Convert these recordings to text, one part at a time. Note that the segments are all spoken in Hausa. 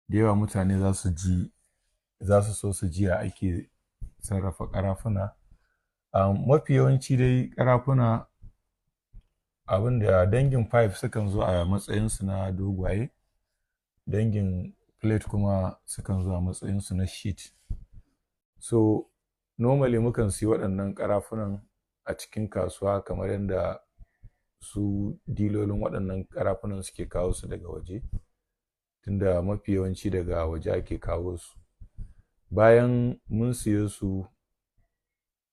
da yawa mutane za su so su ji ake sarrafa ƙarafuna. Mafi yawanci dai ƙarafuna abinda dangin pipe sukan zo a matsayinsu na dogwaye, dangin plate kuma sukan zo a matsayinsu na sheet. So normally mukan siyi waɗannan ƙarafunan a cikin kasuwa kamar yadda su dilolin waɗannan ƙarafunan suke kawo su daga waje, tunda mafi yawanci daga waje ake kawo su. Bayan mun siye su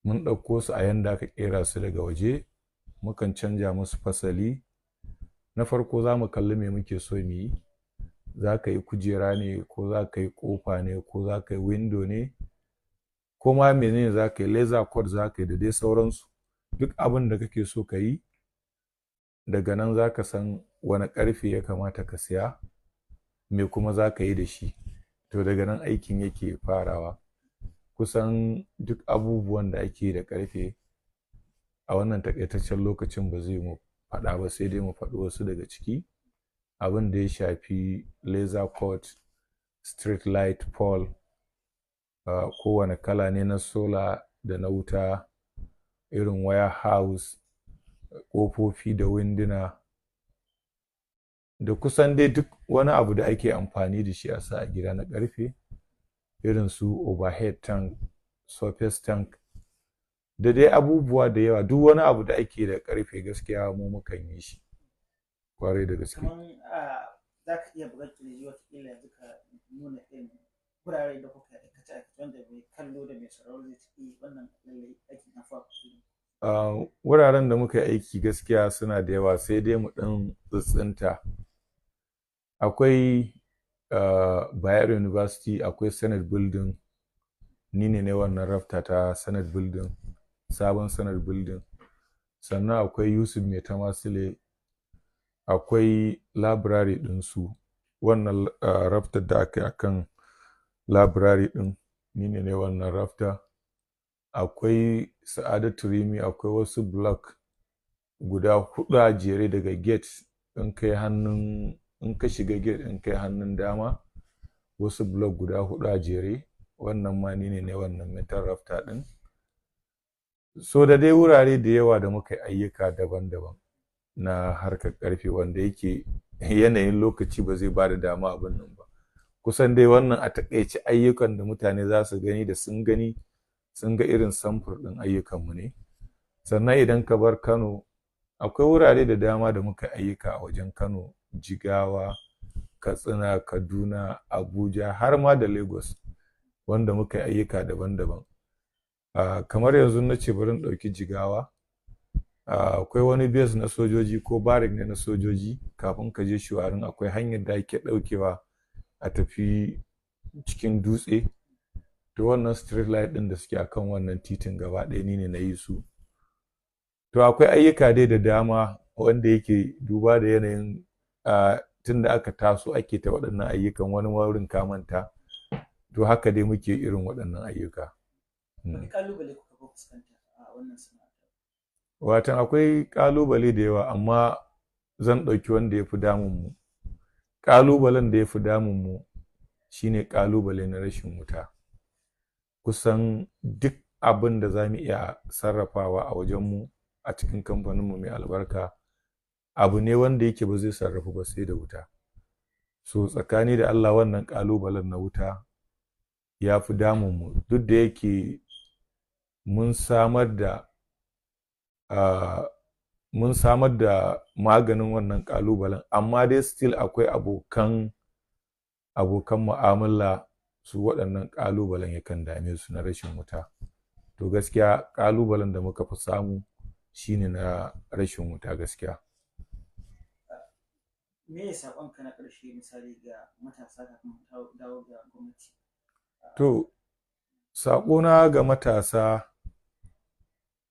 mun ɗauko su a yanda aka ƙera su daga waje, mukan canja musu fasali. Na farko za mu kalli me muke so mu yi. Za ka yi kujera ne, ko za ka yi ƙofa ne, ko za ka yi window ne, ko ma menene za ka yi, laser cut za ka yi da dai sauransu. Duk abin da kake so ka yi, daga nan za ka san wane ƙarfe ya kamata ka siya, me kuma za ka yi da shi. To daga nan aikin yake farawa. Kusan duk abubuwan da ake yi da ƙarfe a wannan taƙaitaccen lokacin ba zai mu faɗa ba, sai dai mu faɗi wasu daga ciki. Abin da ya shafi laser cut, street light pole, kowane kala ne na solar da na wuta, irin wire house, ƙofofi da winduna, da kusan dai duk wani abu da ake amfani da shi a sa a gida na ƙarfe, irin su overhead tank, surface tank, da dai abubuwa da yawa. Duk wani abu da ake da ƙarfe gaskiya mu mukan yi shi ƙwarai da gaske. Za ka iya buga kirji wataƙila yanzu ka nuna irin wurare da kuka aikace wanda mai kallo da mai sauraro zai ci wannan lallai aikin na fa. Wuraren da muka yi aiki gaskiya suna da yawa, sai dai mu ɗan tsintsinta. Akwai Bayero University, akwai Senate Building, ni ne wannan rafta ta Senate Building, sabon Senate Building. Sannan akwai Yusuf Mai Tamasile, akwai library ɗinsu, wannan raftar da aka yi akan library ɗin, ni ne wannan rafta. Akwai Sa'adatu Rimi, akwai wasu block guda 4 a jere daga gate in ka shiga gate in kai hannun dama, wasu block guda 4 a jere, wannan ma ni ne wannan metal rafta ɗin. So da dai wurare da yawa da muka yi ayyuka daban-daban na harkar ƙarfe, wanda yake yanayin lokaci ba zai ba da dama abin nan ba. Kusan dai wannan a taƙaice ayyukan da mutane za su gani, da sun gani sun ga irin samfur ɗin ayyukanmu ne. Sannan idan ka bar Kano, akwai wurare da dama da muka ayyuka a wajen Kano, Jigawa, Katsina, Kaduna, Abuja, har ma da Lagos, wanda muka yi ayyuka daban-daban. Kamar yanzu na ce bari in ɗauki Jigawa. Akwai wani base na sojoji ko barrack ne na sojoji, kafin ka je Shuwarin akwai hanyar da ake ɗaukewa a tafi cikin dutse. To wannan street light ɗin da suke akan wannan titin gaba ɗaya ni ne na yi su. To akwai ayyuka dai da dama wanda yake duba da yanayin tun da aka taso ake ta waɗannan ayyukan, wani wurin ka manta. To haka dai muke irin waɗannan ayyuka. Wani ƙalubale kuka fuskanta a wannan sana'a? Watan akwai ƙalubale da yawa, amma zan ɗauki wanda ya fi damunmu. Ƙalubalen da ya fi damunmu shine ƙalubale na rashin wuta. Kusan duk abin da za mu iya sarrafawa a wajenmu a cikin kamfaninmu mai albarka, abu ne wanda yake ba zai sarrafu ba sai da wuta. So tsakani da Allah wannan ƙalubalen na wuta ya fi damunmu, duk da yake mun samar da maganin wannan ƙalubalen, amma dai still akwai abokan mu'amala, su waɗannan ƙalubalen yakan dame su na rashin wuta. To gaskiya ƙalubalen da muka fi samu shine na rashin wuta gaskiya. Me ya saƙonka na ƙarshe misali ga matasa kafin dawo ga gwamnati? To saƙona ga matasa,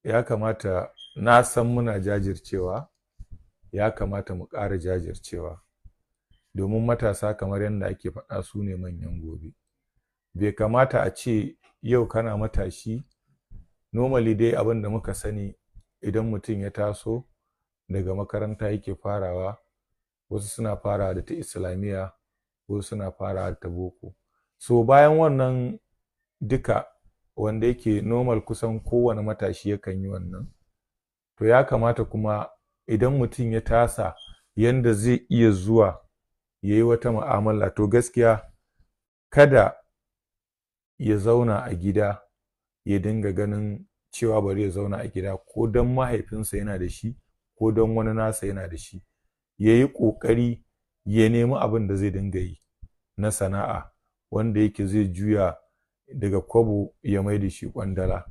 ya kamata, na san muna jajircewa, ya kamata mu ƙara jajircewa, domin matasa kamar yadda ake faɗa su ne manyan gobe. Bai kamata a ce yau kana matashi, normally dai abin da muka sani idan mutum ya taso daga makaranta yake farawa, wasu suna farawa da ta islamiyya, ko suna fara ta boko. So bayan wannan duka wanda yake normal kusan kowane matashi yakan yi wannan, to ya kamata kuma idan mutum ya tasa yanda zai iya zuwa ya yi wata mu'amala, to gaskiya kada ya zauna a gida ya dinga ganin cewa bari ya zauna a gida ko don mahaifinsa yana da shi ko don wani nasa yana da shi. Ya yi ƙoƙari ya nemi abin da zai dinga yi na sana'a wanda yake zai juya daga kwabo ya mai da shi ƙwandala.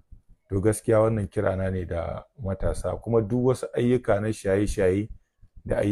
To gaskiya wannan kirana ne da matasa, kuma duk wasu ayyuka na shaye-shaye da